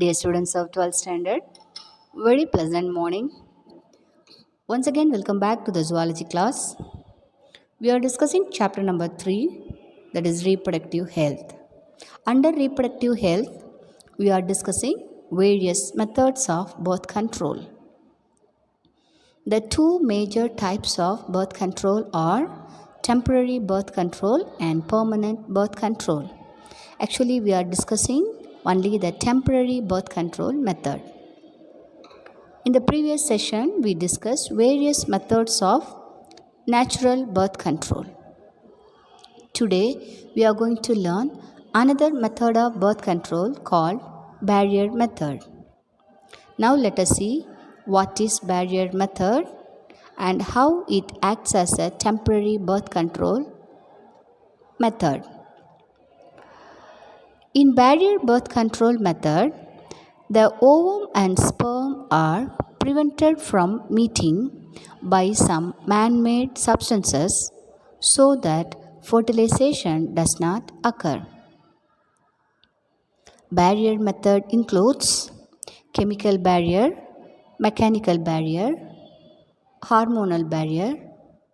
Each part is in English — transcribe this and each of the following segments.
Dear students of 12th standard, very pleasant morning. Once again, welcome back to the zoology class. We are discussing chapter number 3, that is reproductive health. Under reproductive health, we are discussing various methods of birth control. The two major types of birth control are temporary birth control and permanent birth control. Actually, we are discussing only the temporary birth control method. In the previous session, we discussed various methods of natural birth control. Today, we are going to learn another method of birth control called barrier method. Now, let us see what is barrier method and how it acts as a temporary birth control method. In barrier birth control method, the ovum and sperm are prevented from meeting by some man-made substances so that fertilization does not occur. Barrier method includes chemical barrier, mechanical barrier, hormonal barrier,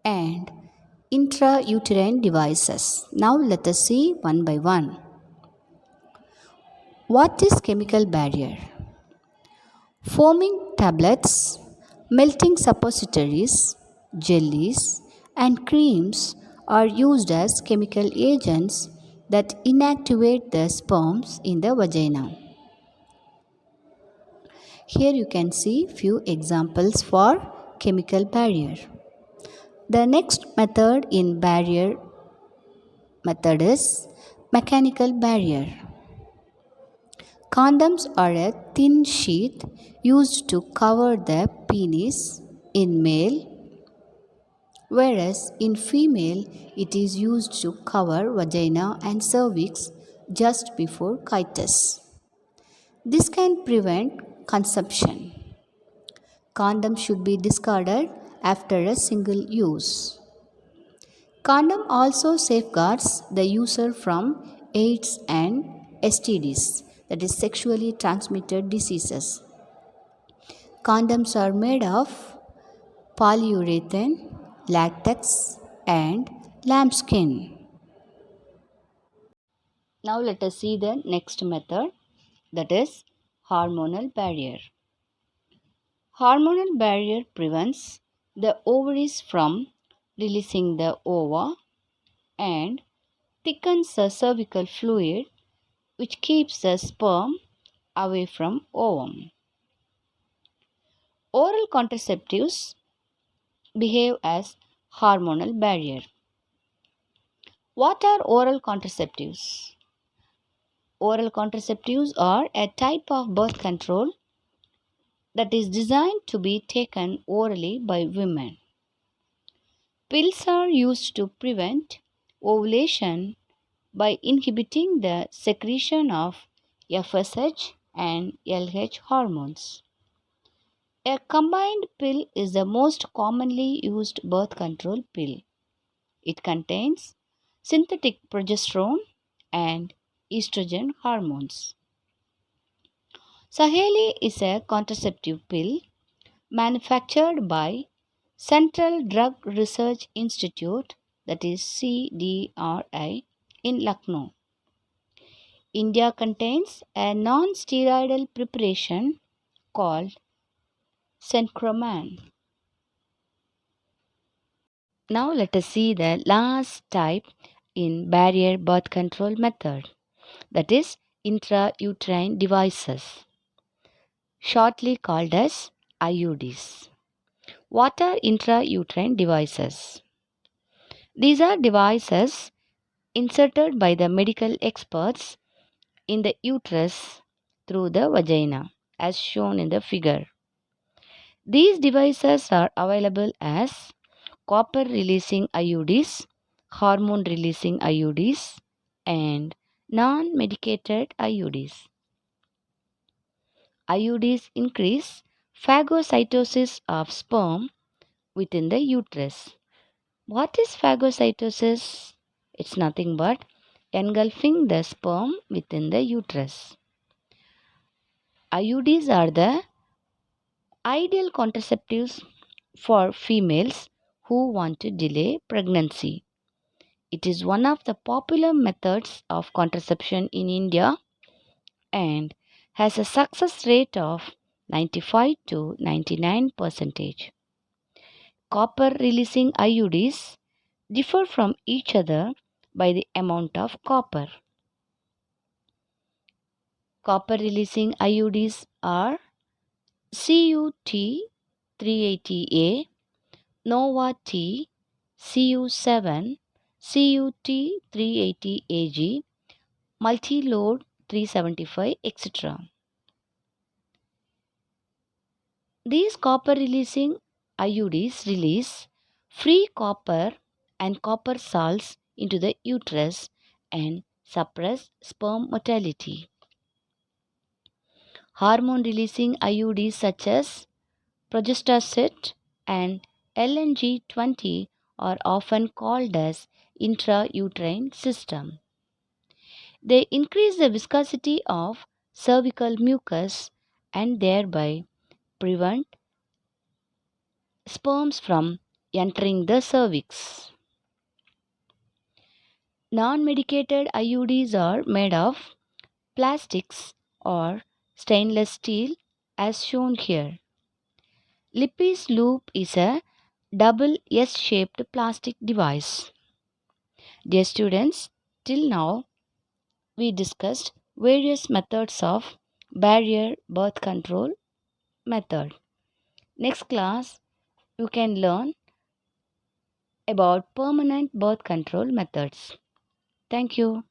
and intrauterine devices. Now let us see one by one. What is chemical barrier? Foaming tablets, melting suppositories, jellies, and creams are used as chemical agents that inactivate the sperms in the vagina. Here you can see few examples for chemical barrier. The next method in barrier method is mechanical barrier. Condoms are a thin sheath used to cover the penis in male, whereas in female it is used to cover vagina and cervix just before coitus. This can prevent conception. Condom should be discarded after a single use. Condom also safeguards the user from AIDS and STDs, that is sexually transmitted diseases. Condoms are made of polyurethane, latex, and lambskin. Now let us see the next method, that is hormonal barrier. Hormonal barrier prevents the ovaries from releasing the ova and thickens the cervical fluid, which keeps the sperm away from ovum. Oral contraceptives behave as hormonal barrier. What are oral contraceptives? Oral contraceptives are a type of birth control that is designed to be taken orally by women. Pills are used to prevent ovulation by inhibiting the secretion of FSH and LH hormones. A combined pill is the most commonly used birth control pill. It contains synthetic progesterone and estrogen hormones. Saheli is a contraceptive pill manufactured by Central Drug Research Institute, that is CDRI, in Lucknow. India contains a non-steroidal preparation called Sencroman. Now let us see the last type in barrier birth control method, that is intrauterine devices, shortly called as IUDs. What are intrauterine devices? These are devices inserted by the medical experts in the uterus through the vagina, as shown in the figure. These devices are available as copper releasing IUDs, hormone releasing IUDs, and non medicated IUDs. IUDs increase phagocytosis of sperm within the uterus. What is phagocytosis? It's nothing but engulfing the sperm within the uterus. IUDs are the ideal contraceptives for females who want to delay pregnancy. It is one of the popular methods of contraception in India and has a success rate of 95 to 99 percentage. Copper releasing IUDs differ from each other by the amount of copper. Copper releasing IUDs are CUT 380A, Nova T, CU7, CUT 380AG, Multi-Load 375, etc. These copper releasing IUDs release free copper and copper salts into the uterus and suppress sperm motility. Hormone releasing IUDs such as progestastat and LNG-20 are often called as intrauterine system. They increase the viscosity of cervical mucus and thereby prevent sperms from entering the cervix. Non-medicated IUDs are made of plastics or stainless steel as shown here. Lippis loop is a double S-shaped plastic device. Dear students, till now we discussed various methods of barrier birth control method. Next class you can learn about permanent birth control methods. Thank you.